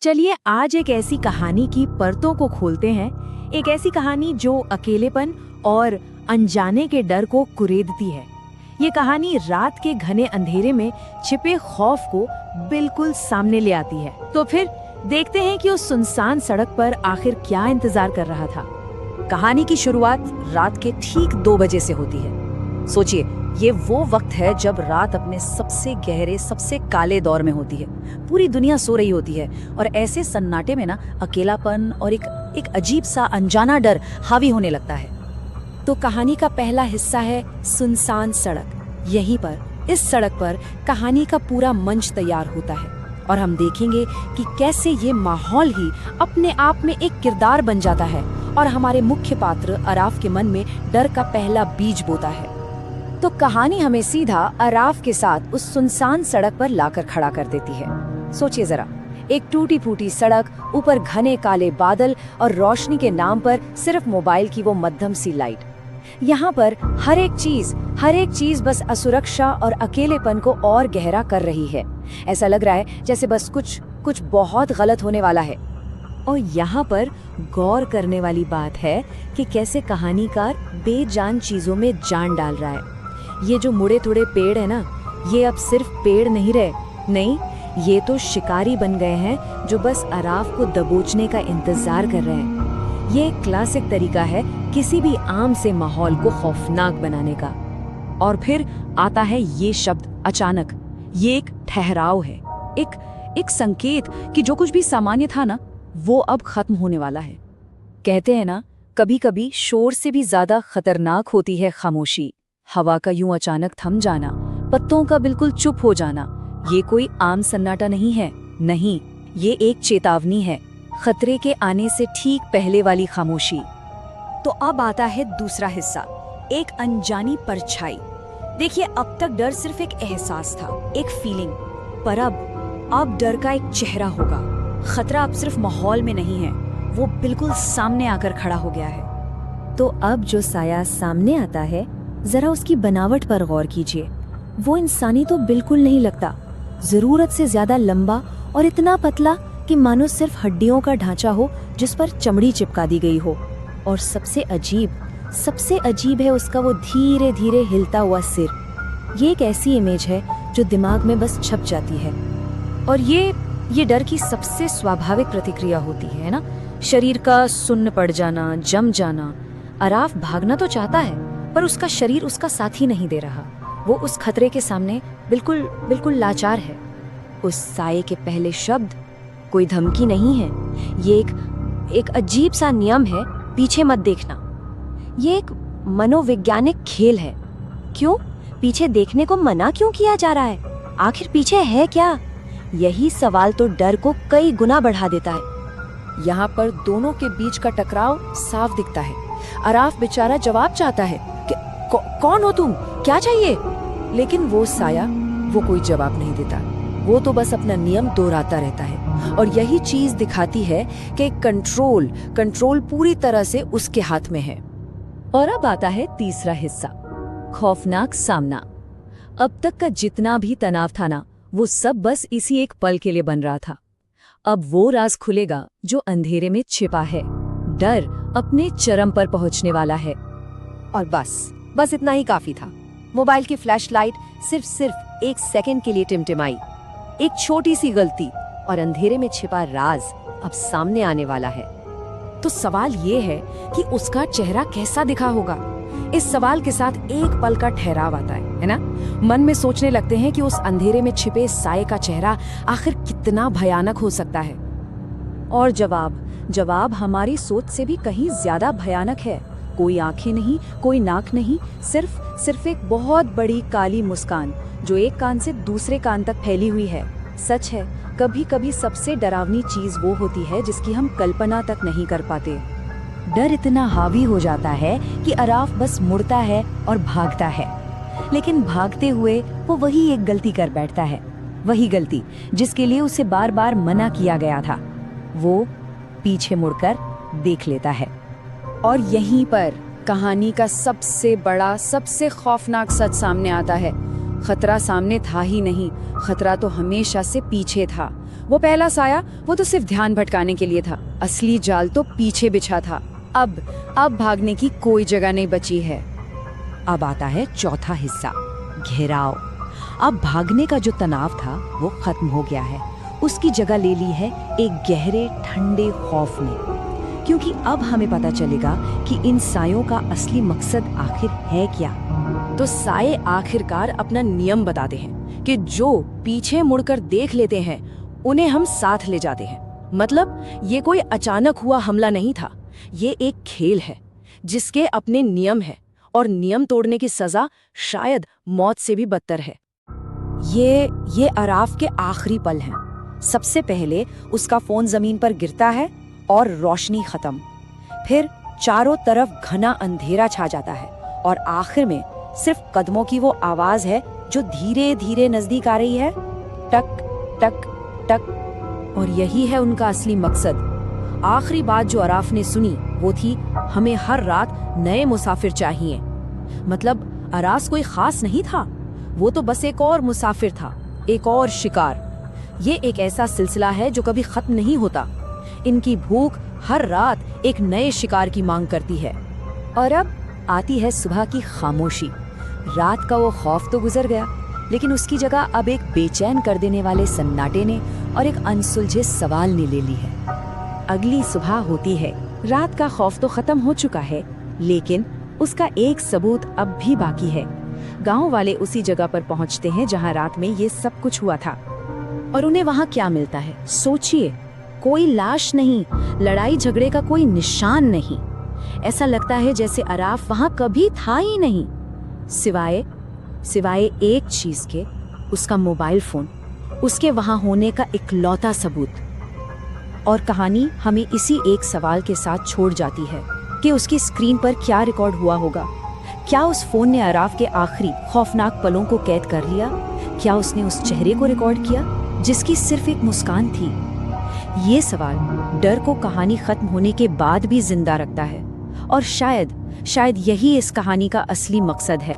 चलिए आज एक ऐसी कहानी की परतों को खोलते हैं। एक ऐसी कहानी जो अकेलेपन और अनजाने के डर को कुरेदती है। ये कहानी रात के घने अंधेरे में छिपे खौफ को बिल्कुल सामने ले आती है। तो फिर देखते हैं कि उस सुनसान सड़क पर आखिर क्या इंतजार कर रहा था। कहानी की शुरुआत रात के ठीक 2 बजे से होती है। सोचिए, ये वो वक्त है जब रात अपने सबसे गहरे, सबसे काले दौर में होती है। पूरी दुनिया सो रही होती है और ऐसे सन्नाटे में ना अकेलापन और एक अजीब सा अनजाना डर हावी होने लगता है। तो कहानी का पहला हिस्सा है सुनसान सड़क। यहीं पर, इस सड़क पर कहानी का पूरा मंच तैयार होता है और हम देखेंगे कि कैसे ये माहौल ही अपने आप में एक किरदार बन जाता है और हमारे मुख्य पात्र अराफ के मन में डर का पहला बीज बोता है। तो कहानी हमें सीधा अराफ के साथ उस सुनसान सड़क पर लाकर खड़ा कर देती है। सोचिए जरा, एक टूटी फूटी सड़क, ऊपर घने काले बादल और रोशनी के नाम पर सिर्फ मोबाइल की वो मध्यम सी लाइट। यहाँ पर हर एक चीज बस असुरक्षा और अकेलेपन को और गहरा कर रही है। ऐसा लग रहा है जैसे बस कुछ बहुत गलत होने वाला है। और यहाँ पर गौर करने वाली बात है कि कैसे कहानीकार बेजान चीजों में जान डाल रहा है। ये जो मुड़े तुड़े पेड़ है ना, ये अब सिर्फ पेड़ नहीं रहे, नहीं, ये तो शिकारी बन गए हैं जो बस अराफ को दबोचने का इंतजार कर रहे हैं। ये एक क्लासिक तरीका है किसी भी आम से माहौल को खौफनाक बनाने का। और फिर आता है ये शब्द अचानक। ये एक ठहराव है, एक संकेत कि जो कुछ भी सामान्य था ना, वो अब खत्म होने वाला है। कहते हैं ना, कभी कभी शोर से भी ज्यादा खतरनाक होती है खामोशी। हवा का यूं अचानक थम जाना, पत्तों का बिल्कुल चुप हो जाना, ये कोई आम सन्नाटा नहीं है। नहीं, ये एक चेतावनी है, खतरे के आने से ठीक पहले वाली खामोशी। तो अब आता है दूसरा हिस्सा, एक अनजानी परछाई। देखिए, अब तक डर सिर्फ एक एहसास था, एक फीलिंग, पर अब डर का एक चेहरा होगा। खतरा अब सिर्फ माहौल में नहीं है, वो बिल्कुल सामने आकर खड़ा हो गया है। तो अब जो साया सामने आता है, जरा उसकी बनावट पर गौर कीजिए। वो इंसानी तो बिल्कुल नहीं लगता, जरूरत से ज्यादा लंबा और इतना पतला कि मानो सिर्फ हड्डियों का ढांचा हो जिस पर चमड़ी चिपका दी गई हो। और सबसे अजीब है उसका वो धीरे धीरे हिलता हुआ सिर। ये एक ऐसी इमेज है जो दिमाग में बस छप जाती है। और ये डर की सबसे स्वाभाविक प्रतिक्रिया होती है ना, शरीर का सुन्न पड़ जाना, जम जाना। अराफ भागना तो चाहता है, पर उसका शरीर उसका साथ ही नहीं दे रहा। वो उस खतरे के सामने बिल्कुल लाचार है। उस साये के पहले शब्द कोई धमकी नहीं है, ये एक अजीब सा नियम है, पीछे मत देखना। ये एक मनोवैज्ञानिक खेल है। क्यों पीछे देखने को मना क्यों किया जा रहा है? आखिर पीछे है क्या? यही सवाल तो डर को कई गुना बढ़ा देता है। यहाँ पर दोनों के बीच का टकराव साफ दिखता है। अराफ बेचारा जवाब चाहता है कि कौन हो तुम, क्या चाहिए? लेकिन वो साया, वो कोई जवाब नहीं देता। वो तो बस अपना नियम दोहराता रहता है। और यही चीज दिखाती है कि कंट्रोल पूरी तरह से उसके हाथ में है। और अब आता है तीसरा हिस्सा, खौफनाक सामना। अब तक का जितना भी तनाव था ना, वो सब बस इसी एक पल के लिए बन रहा था। अब वो राज खुलेगा जो अंधेरे में छिपा है। डर अपने चरम पर पहुंचने वाला है। और बस इतना ही काफी था। मोबाइल की फ्लैशलाइट सिर्फ 1 सेकंड के लिए टिमटिमाई। एक छोटी सी गलती और अंधेरे में छिपा राज अब सामने आने वाला है। तो सवाल ये है कि उसका चेहरा कैसा दिखा होगा। इस सवाल के साथ एक पल का ठहराव आता है ना? मन में सोचने लगते हैं कि उस अंधेरे में छिपे साये का चेहरा आखिर कितना भयानक हो सकता है। और जवाब हमारी सोच से भी कहीं ज्यादा भयानक है। कोई आंखें नहीं, कोई नाक नहीं, सिर्फ एक बहुत बड़ी काली मुस्कान जो एक कान से दूसरे कान तक फैली हुई है। सच है, कभी कभी सबसे डरावनी चीज वो होती है जिसकी हम कल्पना तक नहीं कर पाते। डर इतना हावी हो जाता है कि अराफ बस मुड़ता है और भागता है। लेकिन भागते हुए वो वही एक गलती कर बैठता है, वही गलती जिसके लिए उसे बार बार मना किया गया था। वो पीछे मुड़कर देख लेता है। और यहीं पर कहानी का सबसे बड़ा, सबसे खौफनाक सच सामने आता है। खतरा सामने था ही नहीं, खतरा तो हमेशा से पीछे था। वो पहला साया, वो तो सिर्फ ध्यान भटकाने के लिए था। असली जाल तो पीछे बिछा था। अब भागने की कोई जगह नहीं बची है। अब आता है चौथा हिस्सा, घेराव। अब भागने का जो तनाव था वो खत्म हो गया है। उसकी जगह ले ली है एक गहरे ठंडे खौफ ने, क्योंकि अब हमें पता चलेगा कि इन सायों का असली मकसद आखिर है क्या। तो साये आखिरकार अपना नियम बताते हैं कि जो पीछे मुड़कर देख लेते हैं उन्हें हम साथ ले जाते हैं। मतलब ये कोई अचानक हुआ हमला नहीं था, ये एक खेल है जिसके अपने नियम है और नियम तोड़ने की सजा शायद मौत से भी बदतर है। ये अराफ के आखिरी पल हैं। सबसे पहले उसका फोन जमीन पर गिरता है और रोशनी खत्म। फिर चारों तरफ घना अंधेरा छा जाता है और आखिर में सिर्फ कदमों की वो आवाज है जो धीरे धीरे नजदीक आ रही है, टक टक टक। और यही है उनका असली मकसद। आखिरी बात जो अराफ ने सुनी वो थी, हमें हर रात नए मुसाफिर चाहिए। मतलब अरास कोई खास नहीं था, वो तो बस एक और मुसाफिर था, एक और शिकार। ये एक ऐसा सिलसिला है जो कभी खत्म नहीं होता। इनकी भूख हर रात एक नए शिकार की मांग करती है। और अब आती है सुबह की खामोशी। रात का वो खौफ तो गुजर गया, लेकिन उसकी जगह अब एक बेचैन कर देने वाले सन्नाटे ने और एक अनसुलझे सवाल ने ले ली है। अगली सुबह होती है। रात का खौफ तो खत्म हो चुका है, लेकिन उसका एक सबूत अब भी बाकी है। गांव वाले उसी जगह पर पहुंचते हैं जहां रात में ये सब कुछ हुआ था। और उन्हें वहां क्या मिलता है? सोचिए, कोई लाश नहीं, लड़ाई झगड़े का कोई निशान नहीं। ऐसा लगता है जैसे अराफ वहां कभी था ही नहीं, सिवाय एक चीज के, उसका मोबाइल फोन, उसके वहां होने का इकलौता सबूत। और कहानी हमें इसी एक सवाल के साथ छोड़ जाती है कि उसकी स्क्रीन पर क्या रिकॉर्ड हुआ होगा। क्या उस फोन ने अराफ के आखिरी खौफनाक पलों को कैद कर लिया? क्या उसने उस चेहरे को रिकॉर्ड किया जिसकी सिर्फ एक मुस्कान थी? ये सवाल डर को कहानी खत्म होने के बाद भी जिंदा रखता है। और शायद यही इस कहानी का असली मकसद है।